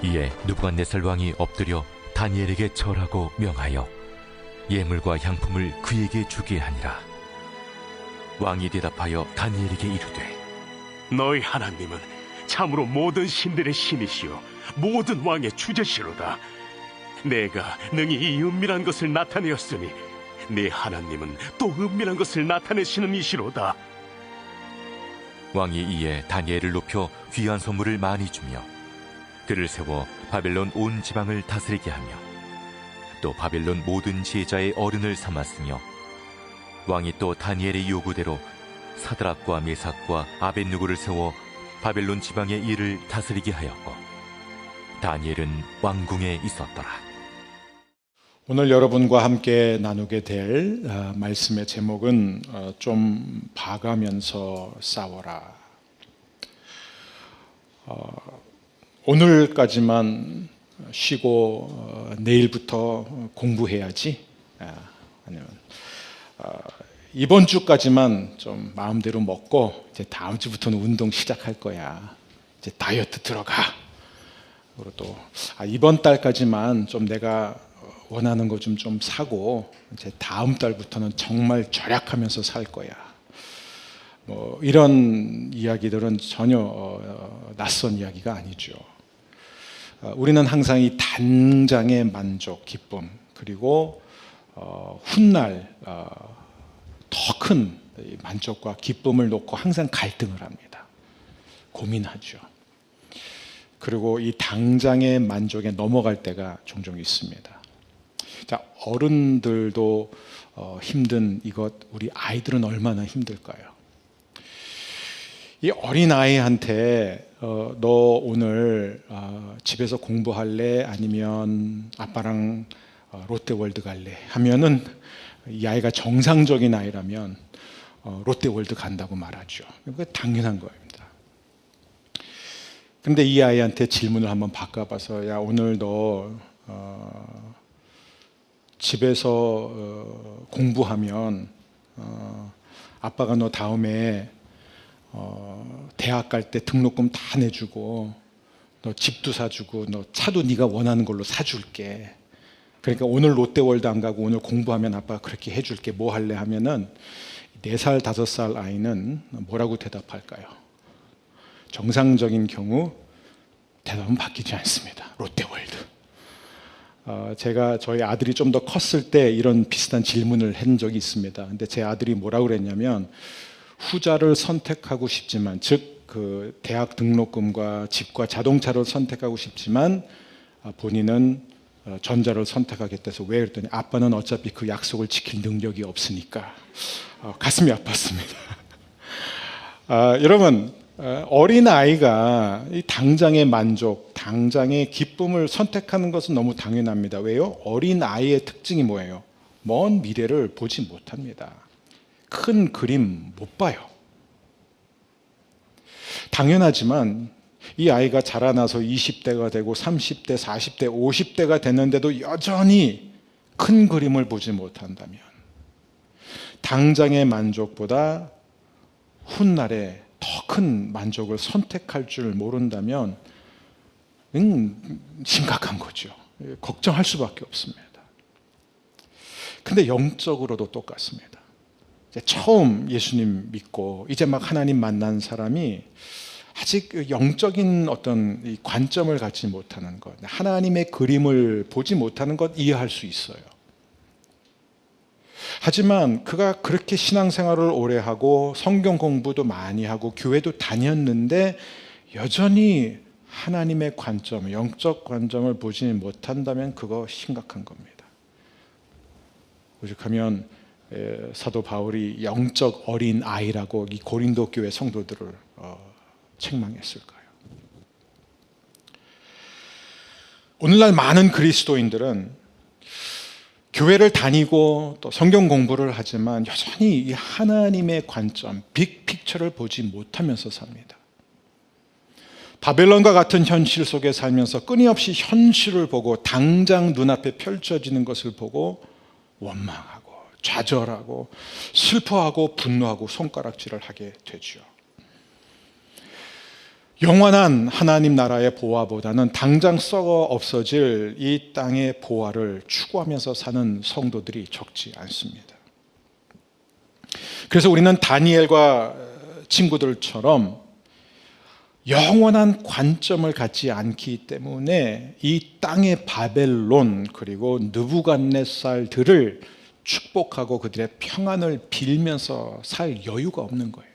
이에 느부갓네살 왕이 엎드려 다니엘에게 절하고 명하여 예물과 향품을 그에게 주게 하니라. 왕이 대답하여 다니엘에게 이르되 너희 하나님은 참으로 모든 신들의 신이시요 모든 왕의 주제시로다. 내가 능히 이 은밀한 것을 나타내었으니 네 하나님은 또 은밀한 것을 나타내시는 이시로다. 왕이 이에 다니엘을 높여 귀한 선물을 많이 주며 그를 세워 바벨론 온 지방을 다스리게 하며 또 바벨론 모든 지혜자의 어른을 삼았으며 왕이 또 다니엘의 요구대로 사드락과 메삭과 아벳느고를 세워 바벨론 지방의 일을 다스리게 하였고 다니엘은 왕궁에 있었더라. 오늘 여러분과 함께 나누게 될 말씀의 제목은 좀 봐가면서 싸워라. 오늘까지만 쉬고 내일부터 공부해야지, 아니면 이번 주까지만 좀 마음대로 먹고 이제 다음 주부터는 운동 시작할 거야, 이제 다이어트 들어가. 그리고 또 이번 달까지만 좀 내가 원하는 거 좀 사고 이제 다음 달부터는 정말 절약하면서 살 거야. 뭐 이런 이야기들은 전혀 낯선 이야기가 아니죠. 우리는 항상 이 당장의 만족, 기쁨, 그리고 훗날 더 큰 만족과 기쁨을 놓고 항상 갈등을 합니다. 고민하죠. 그리고 이 당장의 만족에 넘어갈 때가 종종 있습니다. 자, 어른들도 힘든 이것, 우리 아이들은 얼마나 힘들까요? 이 어린아이한테 너 오늘 집에서 공부할래? 아니면 아빠랑 롯데월드 갈래? 하면은 이 아이가 정상적인 아이라면 롯데월드 간다고 말하죠. 이거 당연한 겁니다. 근데 이 아이한테 질문을 한번 바꿔봐서, 야, 오늘 너 집에서 공부하면 아빠가 너 다음에 대학 갈 때 등록금 다 내주고 너 집도 사주고 너 차도 네가 원하는 걸로 사줄게. 그러니까 오늘 롯데월드 안 가고 오늘 공부하면 아빠가 그렇게 해줄게. 뭐 할래? 하면은 4살, 5살 아이는 뭐라고 대답할까요? 정상적인 경우 대답은 바뀌지 않습니다. 롯데월드. 제가 저희 아들이 좀 더 컸을 때 이런 비슷한 질문을 한 적이 있습니다. 근데 제 아들이 뭐라고 그랬냐면, 후자를 선택하고 싶지만, 즉 그 대학 등록금과 집과 자동차를 선택하고 싶지만 본인은 전자를 선택하겠다서. 왜? 그랬더니 아빠는 어차피 그 약속을 지킬 능력이 없으니까. 가슴이 아팠습니다. 여러분, 어린아이가 이 당장의 만족, 당장의 기쁨을 선택하는 것은 너무 당연합니다. 왜요? 어린아이의 특징이 뭐예요? 먼 미래를 보지 못합니다. 큰 그림 못 봐요. 당연하지만 이 아이가 자라나서 20대가 되고 30대, 40대, 50대가 됐는데도 여전히 큰 그림을 보지 못한다면, 당장의 만족보다 훗날에 더 큰 만족을 선택할 줄 모른다면 심각한 거죠. 걱정할 수밖에 없습니다. 근데 영적으로도 똑같습니다. 이제 처음 예수님 믿고 이제 막 하나님 만난 사람이 아직 영적인 어떤 이 관점을 갖지 못하는 것, 하나님의 그림을 보지 못하는 것 이해할 수 있어요. 하지만 그가 그렇게 신앙생활을 오래 하고 성경 공부도 많이 하고 교회도 다녔는데 여전히 하나님의 관점, 영적 관점을 보지 못한다면 그거 심각한 겁니다. 오죽하면 사도 바울이 영적 어린 아이라고 이 고린도 교회 성도들을 책망했을까요? 오늘날 많은 그리스도인들은 교회를 다니고 또 성경 공부를 하지만 여전히 이 하나님의 관점, 빅픽처를 보지 못하면서 삽니다. 바벨론과 같은 현실 속에 살면서 끊임없이 현실을 보고 당장 눈앞에 펼쳐지는 것을 보고 원망하고 좌절하고 슬퍼하고 분노하고 손가락질을 하게 되죠. 영원한 하나님 나라의 보화보다는 당장 썩어 없어질 이 땅의 보화를 추구하면서 사는 성도들이 적지 않습니다. 그래서 우리는 다니엘과 친구들처럼 영원한 관점을 갖지 않기 때문에 이 땅의 바벨론 그리고 느부갓네살들을 축복하고 그들의 평안을 빌면서 살 여유가 없는 거예요.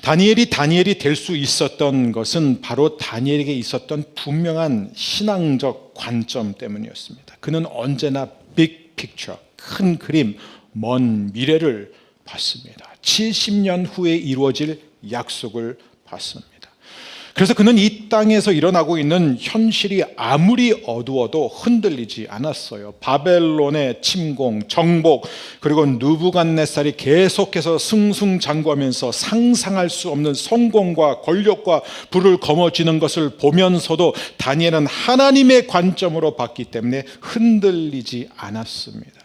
다니엘이 될 수 있었던 것은 바로 다니엘에게 있었던 분명한 신앙적 관점 때문이었습니다. 그는 언제나 빅 픽처, 큰 그림, 먼 미래를 봤습니다. 70년 후에 이루어질 약속을 봤습니다. 그래서 그는 이 땅에서 일어나고 있는 현실이 아무리 어두워도 흔들리지 않았어요. 바벨론의 침공, 정복, 그리고 느부갓네살이 계속해서 승승장구하면서 상상할 수 없는 성공과 권력과 부를 거머쥐는 것을 보면서도 다니엘은 하나님의 관점으로 봤기 때문에 흔들리지 않았습니다.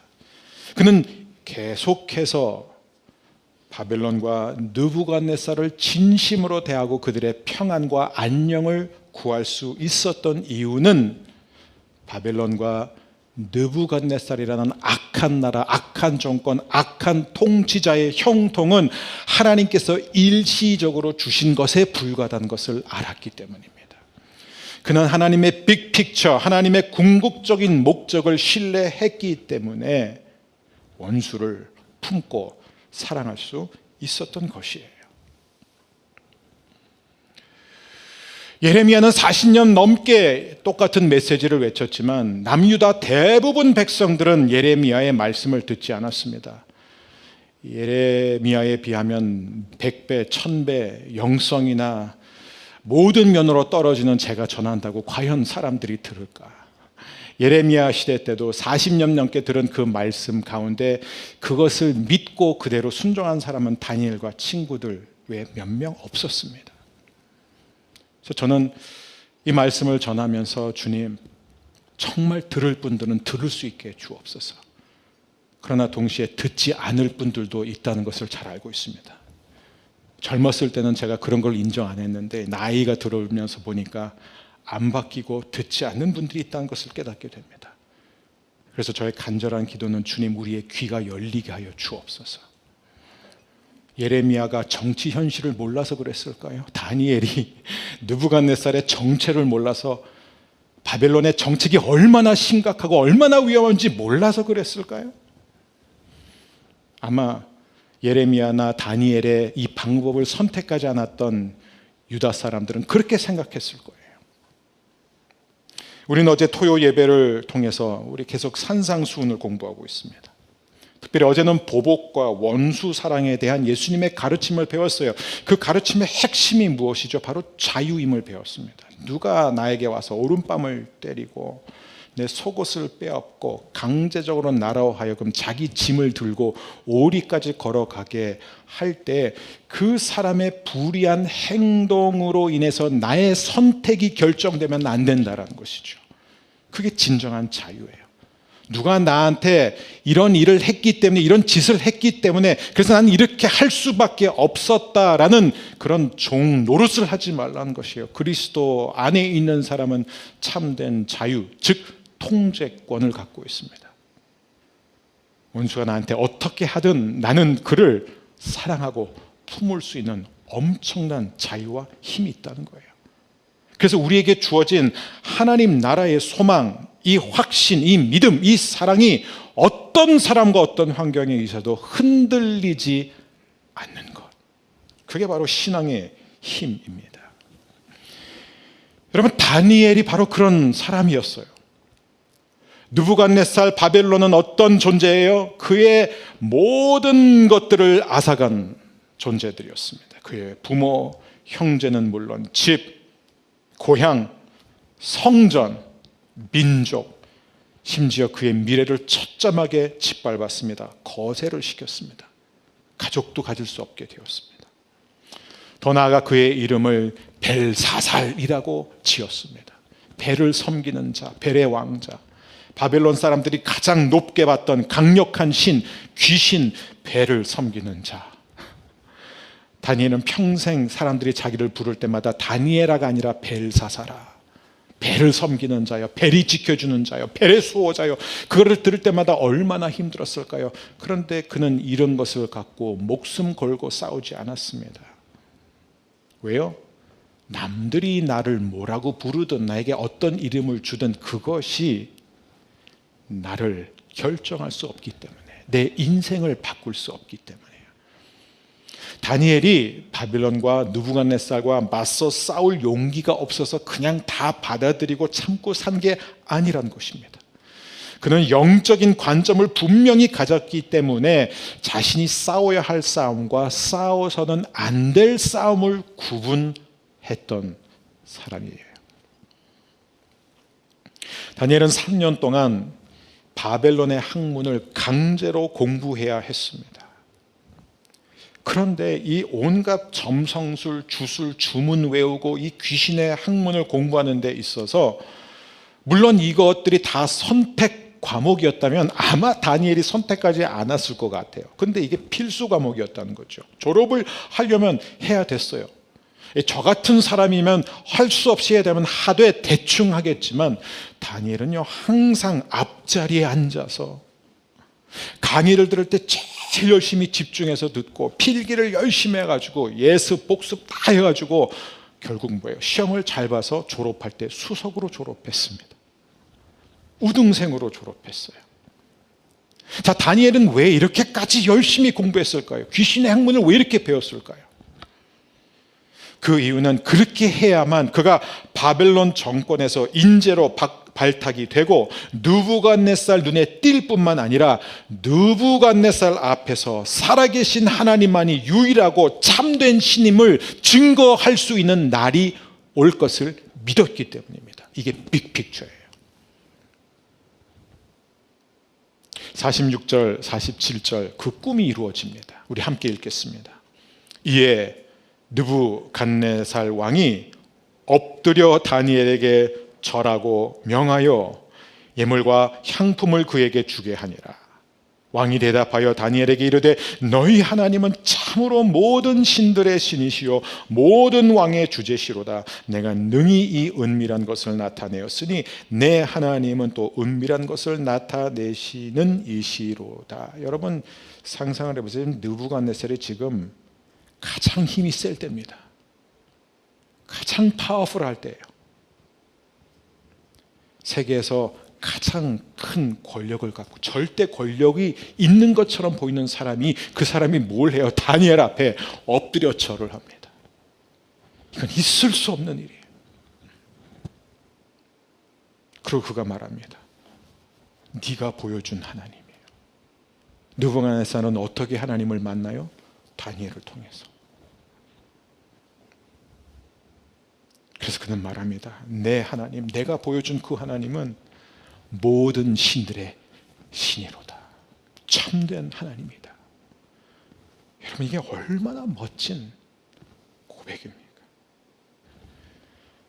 그는 계속해서 바벨론과 느부갓네살을 진심으로 대하고 그들의 평안과 안녕을 구할 수 있었던 이유는 바벨론과 느부갓네살이라는 악한 나라, 악한 정권, 악한 통치자의 형통은 하나님께서 일시적으로 주신 것에 불과하다는 것을 알았기 때문입니다. 그는 하나님의 빅픽처, 하나님의 궁극적인 목적을 신뢰했기 때문에 원수를 품고 사랑할 수 있었던 것이에요. 예레미야는 40년 넘게 똑같은 메시지를 외쳤지만 남유다 대부분 백성들은 예레미야의 말씀을 듣지 않았습니다. 예레미야에 비하면 100배, 1000배 영성이나 모든 면으로 떨어지는 제가 전한다고 과연 사람들이 들을까? 예레미야 시대 때도 40년 넘게 들은 그 말씀 가운데 그것을 믿고 그대로 순종한 사람은 다니엘과 친구들 외에 몇 명 없었습니다. 그래서 저는 이 말씀을 전하면서 주님, 정말 들을 분들은 들을 수 있게 주옵소서. 그러나 동시에 듣지 않을 분들도 있다는 것을 잘 알고 있습니다. 젊었을 때는 제가 그런 걸 인정 안 했는데 나이가 들어오면서 보니까 안 바뀌고 듣지 않는 분들이 있다는 것을 깨닫게 됩니다. 그래서 저의 간절한 기도는 주님, 우리의 귀가 열리게 하여 주옵소서. 예레미야가 정치 현실을 몰라서 그랬을까요? 다니엘이 느부갓네살의 정체를 몰라서 바벨론의 정책이 얼마나 심각하고 얼마나 위험한지 몰라서 그랬을까요? 아마 예레미야나 다니엘의 이 방법을 선택하지 않았던 유다 사람들은 그렇게 생각했을 거예요. 우리는 어제 토요 예배를 통해서 우리 계속 산상수훈을 공부하고 있습니다. 특별히 어제는 보복과 원수 사랑에 대한 예수님의 가르침을 배웠어요. 그 가르침의 핵심이 무엇이죠? 바로 자유임을 배웠습니다. 누가 나에게 와서 오른뺨을 때리고 내 속옷을 빼앗고 강제적으로 나로 하여금 자기 짐을 들고 오리까지 걸어가게 할 때 그 사람의 불의한 행동으로 인해서 나의 선택이 결정되면 안 된다는 것이죠. 그게 진정한 자유예요. 누가 나한테 이런 일을 했기 때문에, 이런 짓을 했기 때문에 그래서 나는 이렇게 할 수밖에 없었다라는 그런 종 노릇을 하지 말라는 것이에요. 그리스도 안에 있는 사람은 참된 자유, 즉 통제권을 갖고 있습니다. 원수가 나한테 어떻게 하든 나는 그를 사랑하고 품을 수 있는 엄청난 자유와 힘이 있다는 거예요. 그래서 우리에게 주어진 하나님 나라의 소망, 이 확신, 이 믿음, 이 사랑이 어떤 사람과 어떤 환경에 있어도 흔들리지 않는 것, 그게 바로 신앙의 힘입니다. 여러분, 다니엘이 바로 그런 사람이었어요. 느부갓네살 바벨론은 어떤 존재예요? 그의 모든 것들을 앗아간 존재들이었습니다. 그의 부모, 형제는 물론 집, 고향, 성전, 민족, 심지어 그의 미래를 처참하게 짓밟았습니다. 거세를 시켰습니다. 가족도 가질 수 없게 되었습니다. 더 나아가 그의 이름을 벨사살이라고 지었습니다. 벨을 섬기는 자, 벨의 왕자. 바벨론 사람들이 가장 높게 봤던 강력한 신, 귀신 벨을 섬기는 자. 다니엘은 평생 사람들이 자기를 부를 때마다 다니엘아가 아니라 벨사사라, 벨을 섬기는 자요, 벨이 지켜주는 자요, 벨의 수호자요. 그거를 들을 때마다 얼마나 힘들었을까요? 그런데 그는 이런 것을 갖고 목숨 걸고 싸우지 않았습니다. 왜요? 남들이 나를 뭐라고 부르든 나에게 어떤 이름을 주든 그것이 나를 결정할 수 없기 때문에, 내 인생을 바꿀 수 없기 때문에요. 다니엘이 바빌론과 느부갓네살과 맞서 싸울 용기가 없어서 그냥 다 받아들이고 참고 산 게 아니란 것입니다. 그는 영적인 관점을 분명히 가졌기 때문에 자신이 싸워야 할 싸움과 싸워서는 안 될 싸움을 구분했던 사람이에요. 다니엘은 3년 동안 바벨론의 학문을 강제로 공부해야 했습니다. 그런데 이 온갖 점성술, 주술, 주문 외우고 이 귀신의 학문을 공부하는 데 있어서 물론 이것들이 다 선택 과목이었다면 아마 다니엘이 선택하지 않았을 것 같아요. 그런데 이게 필수 과목이었다는 거죠. 졸업을 하려면 해야 됐어요. 저 같은 사람이면 할 수 없이 해야 되면 하되 대충 하겠지만 다니엘은요 항상 앞자리에 앉아서 강의를 들을 때 제일 열심히 집중해서 듣고 필기를 열심히 해가지고 예습 복습 다 해가지고 결국 뭐예요? 시험을 잘 봐서 졸업할 때 수석으로 졸업했습니다. 우등생으로 졸업했어요. 자, 다니엘은 왜 이렇게까지 열심히 공부했을까요? 귀신의 학문을 왜 이렇게 배웠을까요? 그 이유는 그렇게 해야만 그가 바벨론 정권에서 인재로 발탁이 되고 느부갓네살 눈에 띌 뿐만 아니라 느부갓네살 앞에서 살아계신 하나님만이 유일하고 참된 신임을 증거할 수 있는 날이 올 것을 믿었기 때문입니다. 이게 빅픽처예요. 46절, 47절 그 꿈이 이루어집니다. 우리 함께 읽겠습니다. 이에 느부갓네살 왕이 엎드려 다니엘에게 절하고 명하여 예물과 향품을 그에게 주게 하니라. 왕이 대답하여 다니엘에게 이르되 너희 하나님은 참으로 모든 신들의 신이시요 모든 왕의 주제시로다. 내가 능히 이 은밀한 것을 나타내었으니 내 하나님은 또 은밀한 것을 나타내시는 이시로다. 여러분 상상을 해보세요. 느부갓네살이 지금 가장 힘이 셀 때입니다. 가장 파워풀할 때예요. 세계에서 가장 큰 권력을 갖고 절대 권력이 있는 것처럼 보이는 사람이, 그 사람이 뭘 해요? 다니엘 앞에 엎드려 절을 합니다. 이건 있을 수 없는 일이에요. 그리고 그가 말합니다. 네가 보여준 하나님이에요. 느부갓네살은 어떻게 하나님을 만나요? 다니엘을 통해서. 그래서 그는 말합니다. 내 하나님, 내가 보여준 그 하나님은 모든 신들의 신이로다. 참된 하나님이다. 여러분 이게 얼마나 멋진 고백입니까?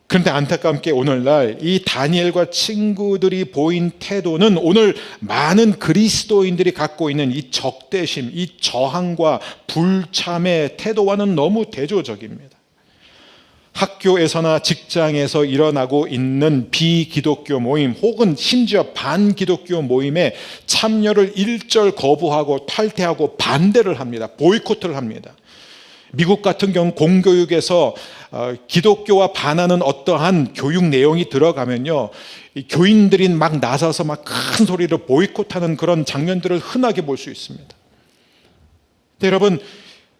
그런데 안타깝게 오늘날 이 다니엘과 친구들이 보인 태도는 오늘 많은 그리스도인들이 갖고 있는 이 적대심, 이 저항과 불참의 태도와는 너무 대조적입니다. 학교에서나 직장에서 일어나고 있는 비기독교 모임 혹은 심지어 반기독교 모임에 참여를 일절 거부하고 탈퇴하고 반대를 합니다. 보이콧을 합니다. 미국 같은 경우 공교육에서 기독교와 반하는 어떠한 교육 내용이 들어가면요, 교인들이 막 나서서 막 큰 소리로 보이콧하는 그런 장면들을 흔하게 볼 수 있습니다. 여러분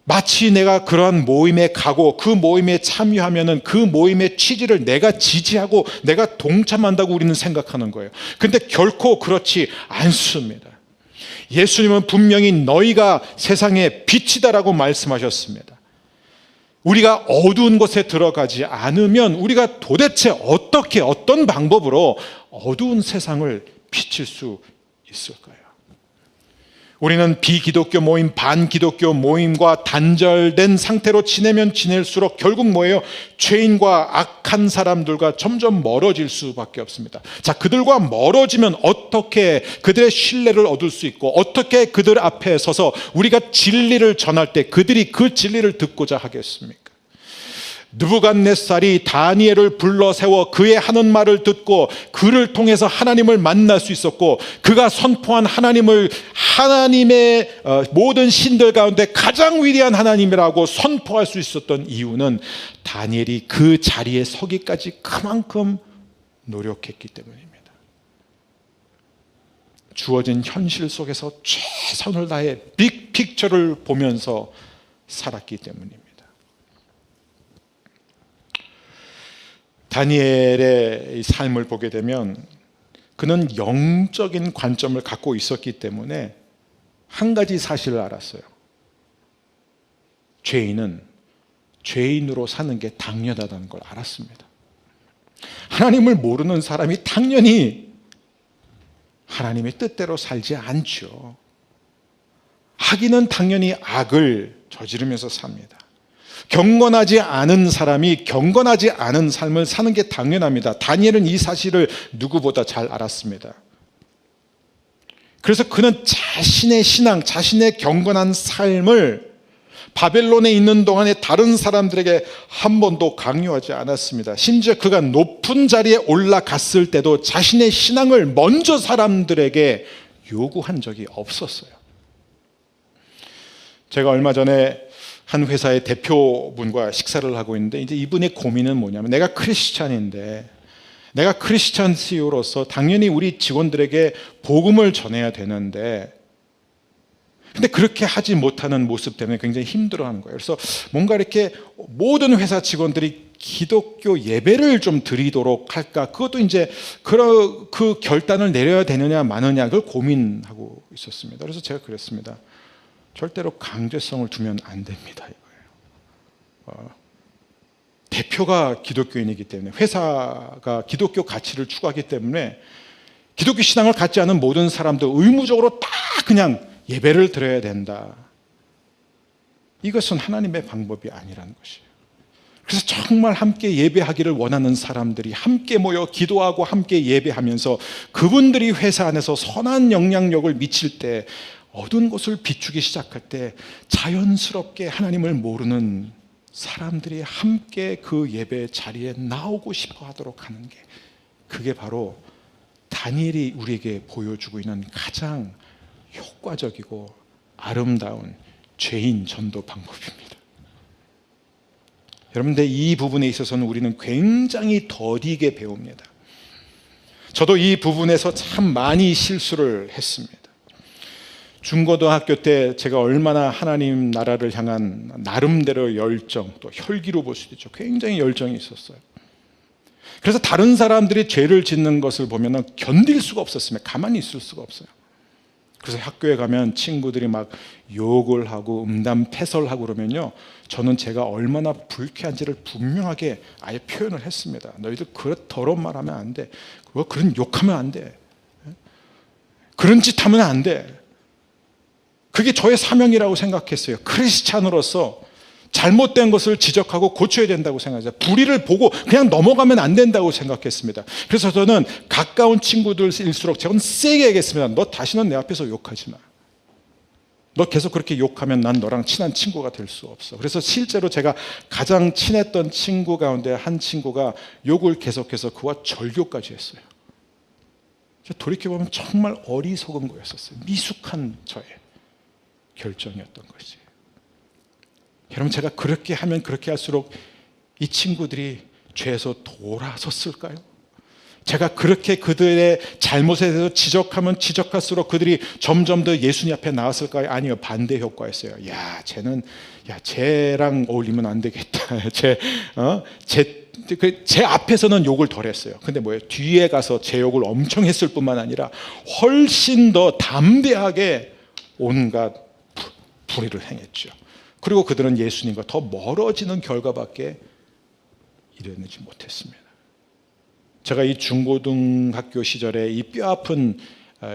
마치 내가 그러한 모임에 가고 그 모임에 참여하면은 그 모임의 취지를 내가 지지하고 내가 동참한다고 우리는 생각하는 거예요. 그런데 결코 그렇지 않습니다. 예수님은 분명히 너희가 세상의 빛이다라고 말씀하셨습니다. 우리가 어두운 곳에 들어가지 않으면 우리가 도대체 어떻게 어떤 방법으로 어두운 세상을 비칠 수 있을까요? 우리는 비기독교 모임, 반기독교 모임과 단절된 상태로 지내면 지낼수록 결국 뭐예요? 죄인과 악한 사람들과 점점 멀어질 수밖에 없습니다. 자, 그들과 멀어지면 어떻게 그들의 신뢰를 얻을 수 있고 어떻게 그들 앞에 서서 우리가 진리를 전할 때 그들이 그 진리를 듣고자 하겠습니까? 느부갓네살이 다니엘을 불러 세워 그의 하는 말을 듣고 그를 통해서 하나님을 만날 수 있었고, 그가 선포한 하나님의 모든 신들 가운데 가장 위대한 하나님이라고 선포할 수 있었던 이유는 다니엘이 그 자리에 서기까지 그만큼 노력했기 때문입니다. 주어진 현실 속에서 최선을 다해 빅픽처를 보면서 살았기 때문입니다. 다니엘의 삶을 보게 되면 그는 영적인 관점을 갖고 있었기 때문에 한 가지 사실을 알았어요. 죄인은 죄인으로 사는 게 당연하다는 걸 알았습니다. 하나님을 모르는 사람이 당연히 하나님의 뜻대로 살지 않죠. 악인은 당연히 악을 저지르면서 삽니다. 경건하지 않은 사람이 경건하지 않은 삶을 사는 게 당연합니다. 다니엘은 이 사실을 누구보다 잘 알았습니다. 그래서 그는 자신의 신앙, 자신의 경건한 삶을 바벨론에 있는 동안에 다른 사람들에게 한 번도 강요하지 않았습니다. 심지어 그가 높은 자리에 올라갔을 때도 자신의 신앙을 먼저 사람들에게 요구한 적이 없었어요. 제가 얼마 전에 한 회사의 대표분과 식사를 하고 있는데, 이제 이분의 고민은 뭐냐면, 내가 크리스찬인데, 내가 크리스찬 CEO로서 당연히 우리 직원들에게 복음을 전해야 되는데, 근데 그렇게 하지 못하는 모습 때문에 굉장히 힘들어하는 거예요. 그래서 뭔가 이렇게 모든 회사 직원들이 기독교 예배를 좀 드리도록 할까, 그것도 이제 그 결단을 내려야 되느냐 마느냐, 그걸 고민하고 있었습니다. 그래서 제가 그랬습니다. 절대로 강제성을 두면 안 됩니다. 이거예요. 대표가 기독교인이기 때문에, 회사가 기독교 가치를 추구하기 때문에 기독교 신앙을 갖지 않은 모든 사람도 의무적으로 다 그냥 예배를 드려야 된다. 이것은 하나님의 방법이 아니라는 것이에요. 그래서 정말 함께 예배하기를 원하는 사람들이 함께 모여 기도하고 함께 예배하면서 그분들이 회사 안에서 선한 영향력을 미칠 때, 어두운 곳을 비추기 시작할 때 자연스럽게 하나님을 모르는 사람들이 함께 그 예배 자리에 나오고 싶어 하도록 하는 게, 그게 바로 다니엘이 우리에게 보여주고 있는 가장 효과적이고 아름다운 죄인 전도 방법입니다. 여러분들, 이 부분에 있어서는 우리는 굉장히 더디게 배웁니다. 저도 이 부분에서 참 많이 실수를 했습니다. 중고등학교 때 제가 얼마나 하나님 나라를 향한 나름대로 열정, 또 혈기로 볼 수도 있죠. 굉장히 열정이 있었어요. 그래서 다른 사람들이 죄를 짓는 것을 보면 견딜 수가 없었으면 가만히 있을 수가 없어요. 그래서 학교에 가면 친구들이 막 욕을 하고 음담패설하고 그러면요, 저는 제가 얼마나 불쾌한지를 분명하게 아예 표현을 했습니다. 너희들 그런 더러운 말 하면 안 돼. 그런 욕하면 안 돼. 그런 짓 하면 안 돼. 그게 저의 사명이라고 생각했어요. 크리스찬으로서 잘못된 것을 지적하고 고쳐야 된다고 생각했어요. 불의를 보고 그냥 넘어가면 안 된다고 생각했습니다. 그래서 저는 가까운 친구들일수록 저는 세게 얘기했습니다. 너 다시는 내 앞에서 욕하지 마. 너 계속 그렇게 욕하면 난 너랑 친한 친구가 될 수 없어. 그래서 실제로 제가 가장 친했던 친구 가운데 한 친구가 욕을 계속해서 그와 절교까지 했어요. 돌이켜보면 정말 어리석은 거였었어요. 미숙한 저의 결정이었던 것이에요. 여러분, 제가 그렇게 하면 그렇게 할수록 이 친구들이 죄에서 돌아섰을까요? 제가 그렇게 그들의 잘못에 대해서 지적하면 지적할수록 그들이 점점 더 예수님 앞에 나왔을까요? 아니요, 반대 효과였어요. 쟤랑 어울리면 안 되겠다. 제 앞에서는 욕을 덜 했어요. 근데 뭐예요? 뒤에 가서 제 욕을 엄청 했을 뿐만 아니라 훨씬 더 담대하게 온갖 불의를 행했죠. 그리고 그들은 예수님과 더 멀어지는 결과밖에 이뤄내지 못했습니다. 제가 이 중고등학교 시절에 이 뼈아픈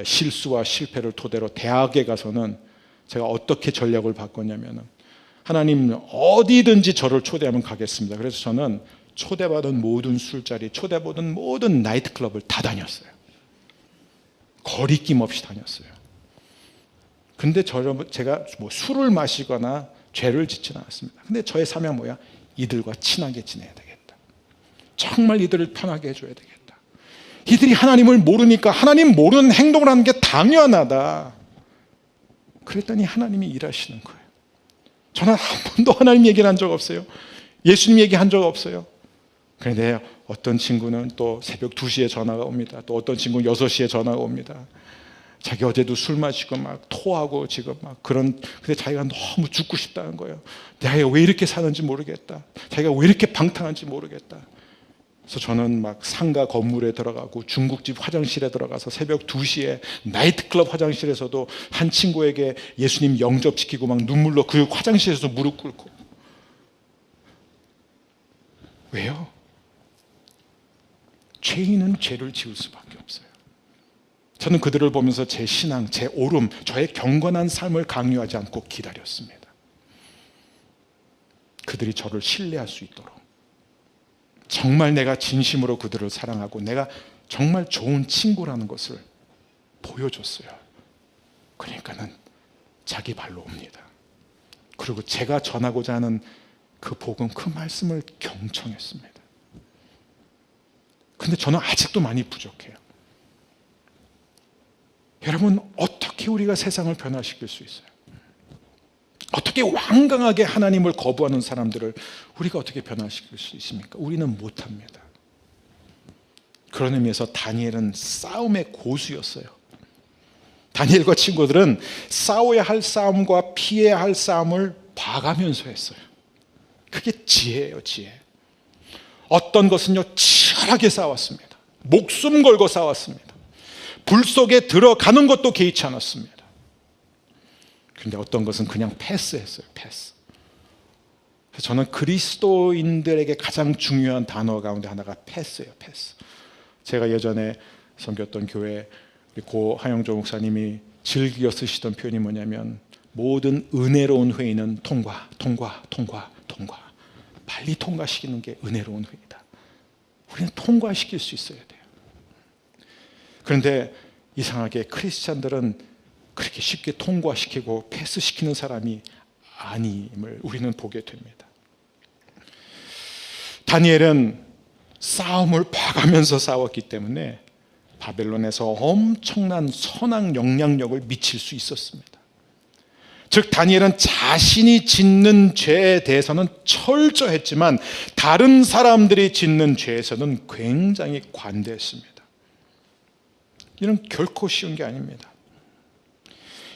실수와 실패를 토대로 대학에 가서는 제가 어떻게 전략을 바꿨냐면, 하나님 어디든지 저를 초대하면 가겠습니다. 그래서 저는 초대받은 모든 술자리, 초대받은 모든 나이트클럽을 다 다녔어요. 거리낌 없이 다녔어요. 근데 제가 뭐 술을 마시거나 죄를 짓지는 않았습니다. 근데 저의 사명은 뭐야? 이들과 친하게 지내야 되겠다. 정말 이들을 편하게 해줘야 되겠다. 이들이 하나님을 모르니까 하나님 모르는 행동을 하는 게 당연하다. 그랬더니 하나님이 일하시는 거예요. 저는 한 번도 하나님 얘기를 한 적 없어요. 예수님 얘기한 적 없어요. 그런데 어떤 친구는 또 새벽 2시에 전화가 옵니다. 또 어떤 친구는 6시에 전화가 옵니다. 자기 어제도 술 마시고 막 토하고 지금 막 근데 자기가 너무 죽고 싶다는 거예요. 내가 왜 이렇게 사는지 모르겠다. 자기가 왜 이렇게 방탕한지 모르겠다. 그래서 저는 막 상가 건물에 들어가고 중국집 화장실에 들어가서 새벽 2시에 나이트클럽 화장실에서도 한 친구에게 예수님 영접시키고 막 눈물로 그 화장실에서 무릎 꿇고. 왜요? 죄인은 죄를 지을 수밖에 없어요. 저는 그들을 보면서 제 신앙, 제 오름, 저의 경건한 삶을 강요하지 않고 기다렸습니다. 그들이 저를 신뢰할 수 있도록, 정말 내가 진심으로 그들을 사랑하고 내가 정말 좋은 친구라는 것을 보여줬어요. 그러니까는 자기 발로 옵니다. 그리고 제가 전하고자 하는 그 복음, 그 말씀을 경청했습니다. 근데 저는 아직도 많이 부족해요. 여러분, 어떻게 우리가 세상을 변화시킬 수 있어요? 어떻게 완강하게 하나님을 거부하는 사람들을 우리가 어떻게 변화시킬 수 있습니까? 우리는 못합니다. 그런 의미에서 다니엘은 싸움의 고수였어요. 다니엘과 친구들은 싸워야 할 싸움과 피해야 할 싸움을 봐가면서 했어요. 그게 지혜예요, 지혜. 어떤 것은요, 치열하게 싸웠습니다. 목숨 걸고 싸웠습니다. 불 속에 들어가는 것도 개의치 않았습니다. 근데 어떤 것은 그냥 패스했어요. 패스. 그래서 저는 그리스도인들에게 가장 중요한 단어 가운데 하나가 패스예요. 패스. 제가 예전에 섬겼던 교회 고 하영조 목사님이 즐겨 쓰시던 표현이 뭐냐면, 모든 은혜로운 회의는 통과. 빨리 통과시키는 게 은혜로운 회의다. 우리는 통과시킬 수 있어야 돼요. 그런데 이상하게 크리스찬들은 그렇게 쉽게 통과시키고 패스시키는 사람이 아님을 우리는 보게 됩니다. 다니엘은 싸움을 봐가면서 싸웠기 때문에 바벨론에서 엄청난 선악 영향력을 미칠 수 있었습니다. 즉 다니엘은 자신이 짓는 죄에 대해서는 철저했지만 다른 사람들이 짓는 죄에서는 굉장히 관대했습니다. 이는 결코 쉬운 게 아닙니다.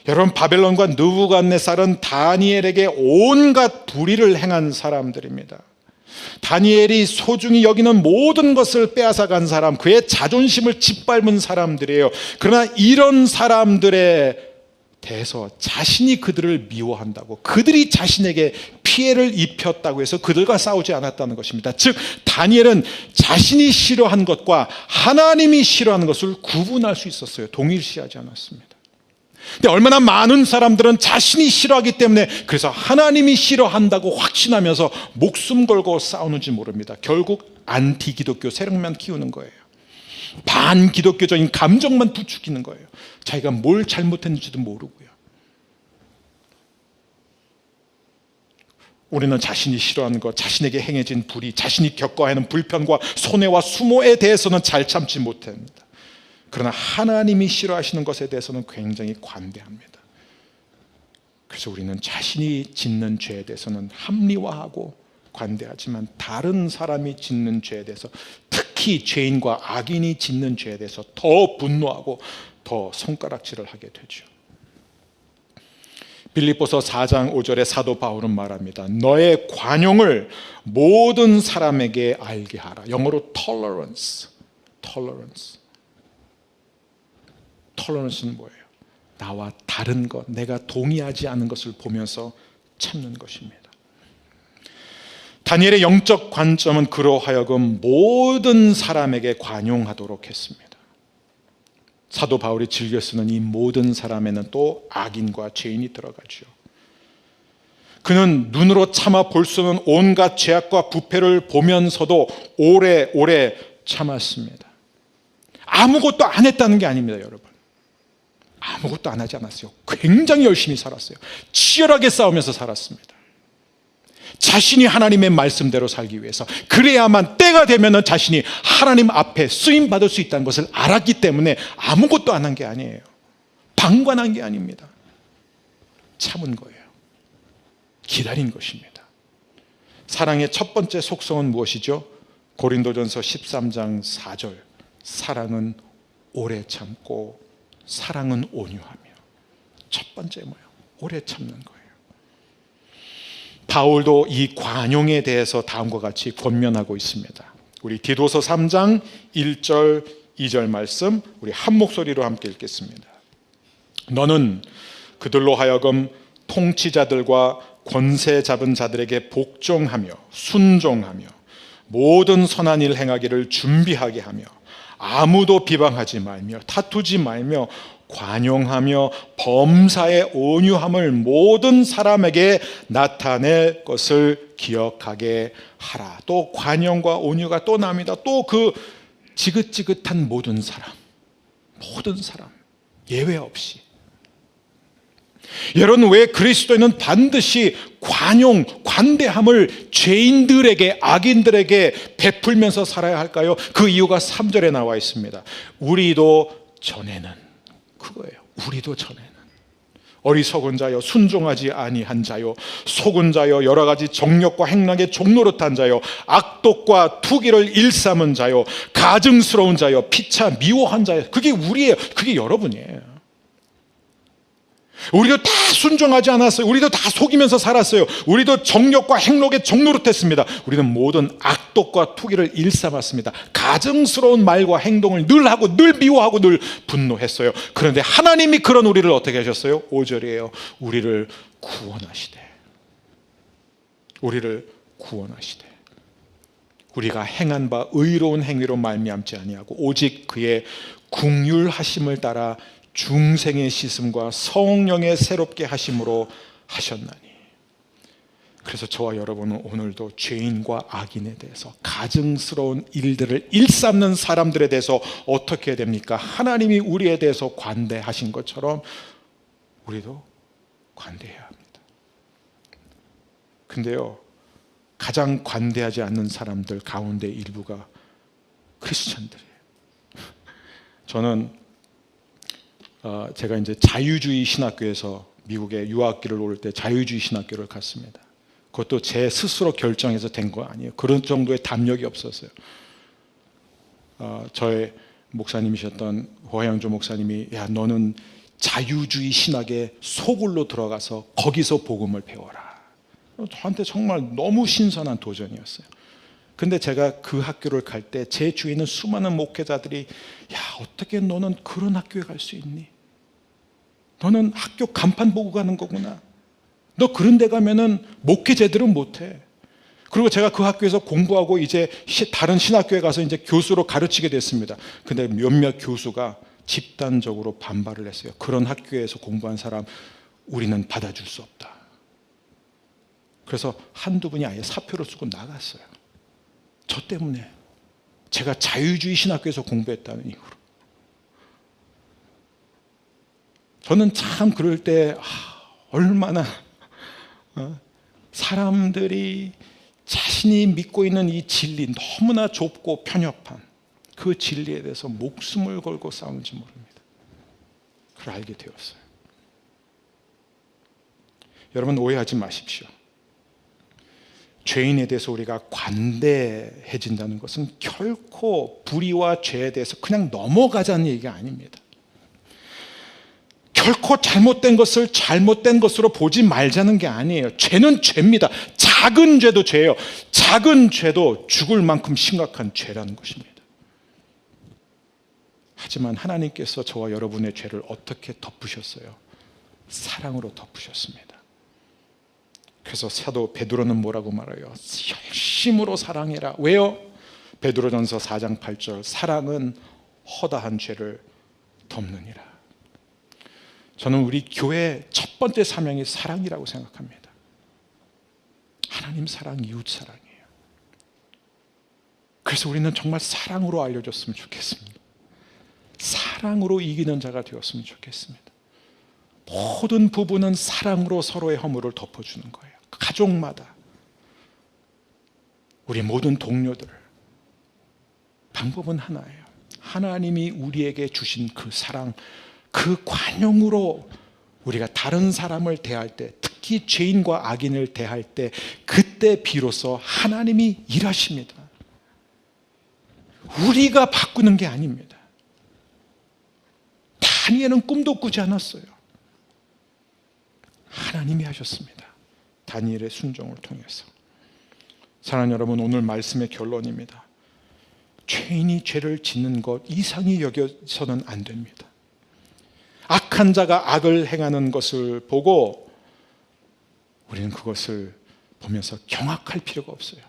여러분, 바벨론과 느부갓네살은 다니엘에게 온갖 불의를 행한 사람들입니다. 다니엘이 소중히 여기는 모든 것을 빼앗아간 사람, 그의 자존심을 짓밟은 사람들이에요. 그러나 이런 사람들에 대해서 자신이 그들을 미워한다고, 그들이 자신에게 피해를 입혔다고 해서 그들과 싸우지 않았다는 것입니다. 즉 다니엘은 자신이 싫어한 것과 하나님이 싫어하는 것을 구분할 수 있었어요. 동일시하지 않았습니다. 근데 얼마나 많은 사람들은 자신이 싫어하기 때문에 그래서 하나님이 싫어한다고 확신하면서 목숨 걸고 싸우는지 모릅니다. 결국 안티 기독교 세력만 키우는 거예요. 반기독교적인 감정만 부추기는 거예요. 자기가 뭘 잘못했는지도 모르고요. 우리는 자신이 싫어하는 것, 자신에게 행해진 불의, 자신이 겪어야 하는 불편과 손해와 수모에 대해서는 잘 참지 못합니다. 그러나 하나님이 싫어하시는 것에 대해서는 굉장히 관대합니다. 그래서 우리는 자신이 짓는 죄에 대해서는 합리화하고 관대하지만 다른 사람이 짓는 죄에 대해서, 특히 죄인과 악인이 짓는 죄에 대해서 더 분노하고 더 손가락질을 하게 되죠. 빌립보서 4장 5절에 사도 바울은 말합니다. 너의 관용을 모든 사람에게 알게 하라. 영어로 tolerance. tolerance는 뭐예요? 나와 다른 것, 내가 동의하지 않은 것을 보면서 참는 것입니다. 다니엘의 영적 관점은 그로 하여금 모든 사람에게 관용하도록 했습니다. 사도 바울이 즐겨 쓰는 이 모든 사람에는 또 악인과 죄인이 들어가죠. 그는 눈으로 참아 볼 수 없는 온갖 죄악과 부패를 보면서도 오래오래 참았습니다. 아무것도 안 했다는 게 아닙니다, 여러분. 아무것도 안 하지 않았어요. 굉장히 열심히 살았어요. 치열하게 싸우면서 살았습니다. 자신이 하나님의 말씀대로 살기 위해서, 그래야만 때가 되면 자신이 하나님 앞에 쓰임받을 수 있다는 것을 알았기 때문에 아무것도 안 한 게 아니에요. 방관한 게 아닙니다. 참은 거예요. 기다린 것입니다. 사랑의 첫 번째 속성은 무엇이죠? 고린도전서 13장 4절, 사랑은 오래 참고 사랑은 온유하며. 첫 번째 뭐예요? 오래 참는 거예요. 바울도 이 관용에 대해서 다음과 같이 권면하고 있습니다. 우리 디도서 3장 1절 2절 말씀 우리 한 목소리로 함께 읽겠습니다. 너는 그들로 하여금 통치자들과 권세 잡은 자들에게 복종하며 순종하며 모든 선한 일 행하기를 준비하게 하며 아무도 비방하지 말며 다투지 말며 관용하며 범사의 온유함을 모든 사람에게 나타낼 것을 기억하게 하라. 또 관용과 온유가 또 나옵니다. 또 그 지긋지긋한 모든 사람 예외 없이. 여러분, 왜 그리스도인은 반드시 관용, 관대함을 죄인들에게, 악인들에게 베풀면서 살아야 할까요? 그 이유가 3절에 나와 있습니다. 우리도 전에는, 그거예요. 우리도 전에는 어리석은 자여, 순종하지 아니한 자여, 속은 자여, 여러 가지 정욕과 행락에 종노릇한 자여, 악독과 투기를 일삼은 자여, 가증스러운 자여, 피차 미워한 자여. 그게 우리예요. 그게 여러분이에요. 우리도 다 순종하지 않았어요. 우리도 다 속이면서 살았어요. 우리도 정욕과 행록에 종노릇했습니다. 우리는 모든 악독과 투기를 일삼았습니다. 가증스러운 말과 행동을 늘 하고 늘 미워하고 늘 분노했어요. 그런데 하나님이 그런 우리를 어떻게 하셨어요? 5절이에요. 우리를 구원하시되 우리가 행한 바 의로운 행위로 말미암지 아니하고 오직 그의 긍휼하심을 따라 중생의 씻음과 성령의 새롭게 하심으로 하셨나니. 그래서 저와 여러분은 오늘도 죄인과 악인에 대해서, 가증스러운 일들을 일삼는 사람들에 대해서 어떻게 해야 됩니까? 하나님이 우리에 대해서 관대하신 것처럼 우리도 관대해야 합니다. 근데요, 가장 관대하지 않는 사람들 가운데 일부가 크리스천들이에요. 저는 제가 이제 자유주의 신학교에서 미국에 유학기를 올 때 자유주의 신학교를 갔습니다. 그것도 제 스스로 결정해서 된 거 아니에요. 그런 정도의 담력이 없었어요. 저의 목사님이셨던 호양조 목사님이, 야, 너는 자유주의 신학의 소굴로 들어가서 거기서 복음을 배워라. 저한테 정말 너무 신선한 도전이었어요. 근데 제가 그 학교를 갈 때 제 주위에 있는 수많은 목회자들이, 야, 어떻게 너는 그런 학교에 갈 수 있니? 너는 학교 간판 보고 가는 거구나. 너 그런 데 가면은 목회 제대로 못해. 그리고 제가 그 학교에서 공부하고 이제 다른 신학교에 가서 이제 교수로 가르치게 됐습니다. 근데 몇몇 교수가 집단적으로 반발을 했어요. 그런 학교에서 공부한 사람 우리는 받아줄 수 없다. 그래서 한두 분이 아예 사표를 쓰고 나갔어요. 저 때문에. 제가 자유주의 신학교에서 공부했다는 이유로. 저는 참 그럴 때 얼마나 사람들이 자신이 믿고 있는 이 진리, 너무나 좁고 편협한 그 진리에 대해서 목숨을 걸고 싸우는지 모릅니다. 그걸 알게 되었어요. 여러분, 오해하지 마십시오. 죄인에 대해서 우리가 관대해진다는 것은 결코 불의와 죄에 대해서 그냥 넘어가자는 얘기가 아닙니다. 결코 잘못된 것을 잘못된 것으로 보지 말자는 게 아니에요. 죄는 죄입니다. 작은 죄도 죄예요. 작은 죄도 죽을 만큼 심각한 죄라는 것입니다. 하지만 하나님께서 저와 여러분의 죄를 어떻게 덮으셨어요? 사랑으로 덮으셨습니다. 그래서 사도 베드로는 뭐라고 말해요? 열심으로 사랑해라. 왜요? 베드로전서 4장 8절, 사랑은 허다한 죄를 덮느니라. 저는 우리 교회의 첫 번째 사명이 사랑이라고 생각합니다. 하나님 사랑, 이웃 사랑이에요. 그래서 우리는 정말 사랑으로 알려줬으면 좋겠습니다. 사랑으로 이기는 자가 되었으면 좋겠습니다. 모든 부부는 사랑으로 서로의 허물을 덮어주는 거예요. 가족마다, 우리 모든 동료들, 방법은 하나예요. 하나님이 우리에게 주신 그 사랑, 그 관용으로 우리가 다른 사람을 대할 때, 특히 죄인과 악인을 대할 때, 그때 비로소 하나님이 일하십니다. 우리가 바꾸는 게 아닙니다. 다니엘은 꿈도 꾸지 않았어요. 하나님이 하셨습니다. 다니엘의 순종을 통해서. 사랑하는 여러분, 오늘 말씀의 결론입니다. 죄인이 죄를 짓는 것 이상히 여겨서는 안 됩니다. 악한 자가 악을 행하는 것을 보고 우리는 그것을 보면서 경악할 필요가 없어요.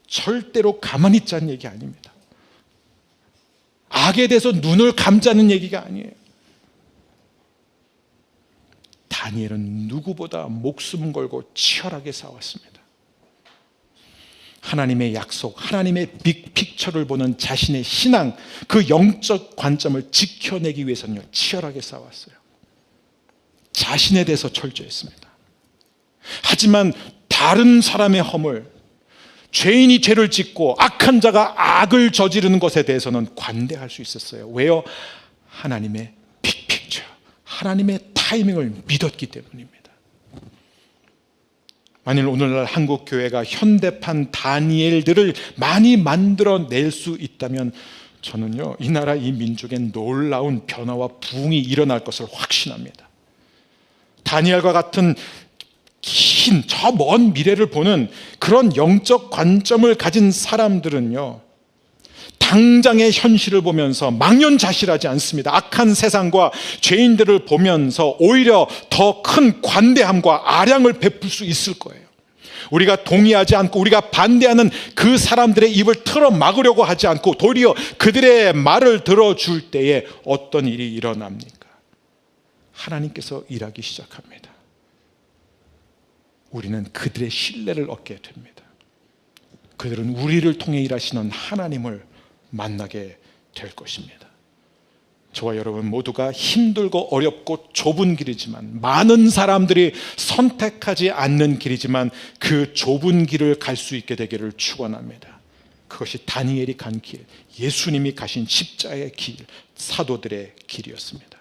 절대로 가만히 있자는 얘기 아닙니다. 악에 대해서 눈을 감자는 얘기가 아니에요. 다니엘은 누구보다 목숨 걸고 치열하게 싸웠습니다. 하나님의 약속, 하나님의 빅픽처를 보는 자신의 신앙, 그 영적 관점을 지켜내기 위해서는요, 치열하게 싸웠어요. 자신에 대해서 철저했습니다. 하지만 다른 사람의 허물, 죄인이 죄를 짓고 악한 자가 악을 저지르는 것에 대해서는 관대할 수 있었어요. 왜요? 하나님의 빅픽처, 하나님의 타이밍을 믿었기 때문입니다. 만일 오늘날 한국 교회가 현대판 다니엘들을 많이 만들어낼 수 있다면 저는요, 이 나라 이 민족엔 놀라운 변화와 부흥이 일어날 것을 확신합니다. 다니엘과 같은 긴 저 먼 미래를 보는 그런 영적 관점을 가진 사람들은요, 당장의 현실을 보면서 망연자실하지 않습니다. 악한 세상과 죄인들을 보면서 오히려 더 큰 관대함과 아량을 베풀 수 있을 거예요. 우리가 동의하지 않고 우리가 반대하는 그 사람들의 입을 틀어 막으려고 하지 않고 도리어 그들의 말을 들어줄 때에 어떤 일이 일어납니까? 하나님께서 일하기 시작합니다. 우리는 그들의 신뢰를 얻게 됩니다. 그들은 우리를 통해 일하시는 하나님을 만나게 될 것입니다. 저와 여러분 모두가 힘들고 어렵고 좁은 길이지만, 많은 사람들이 선택하지 않는 길이지만 그 좁은 길을 갈 수 있게 되기를 축원합니다. 그것이 다니엘이 간 길, 예수님이 가신 십자의 길, 사도들의 길이었습니다.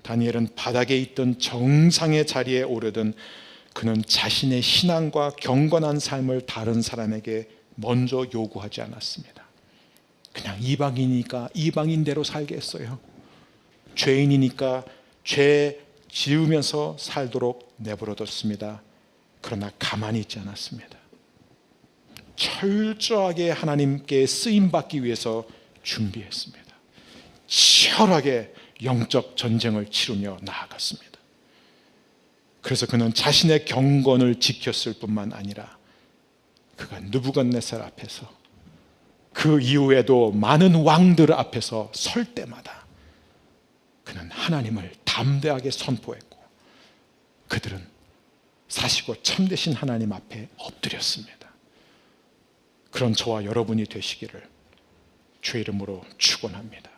다니엘은 바닥에 있던 정상의 자리에 오르든 그는 자신의 신앙과 경건한 삶을 다른 사람에게 먼저 요구하지 않았습니다. 그냥 이방인이니까 이방인대로 살게 했어요. 죄인이니까 죄 지으면서 살도록 내버려뒀습니다. 그러나 가만히 있지 않았습니다. 철저하게 하나님께 쓰임받기 위해서 준비했습니다. 치열하게 영적 전쟁을 치르며 나아갔습니다. 그래서 그는 자신의 경건을 지켰을 뿐만 아니라 그가 느부갓네살 앞에서, 그 이후에도 많은 왕들 앞에서 설 때마다 그는 하나님을 담대하게 선포했고, 그들은 사시고 참되신 하나님 앞에 엎드렸습니다. 그런 저와 여러분이 되시기를 주의 이름으로 축원합니다.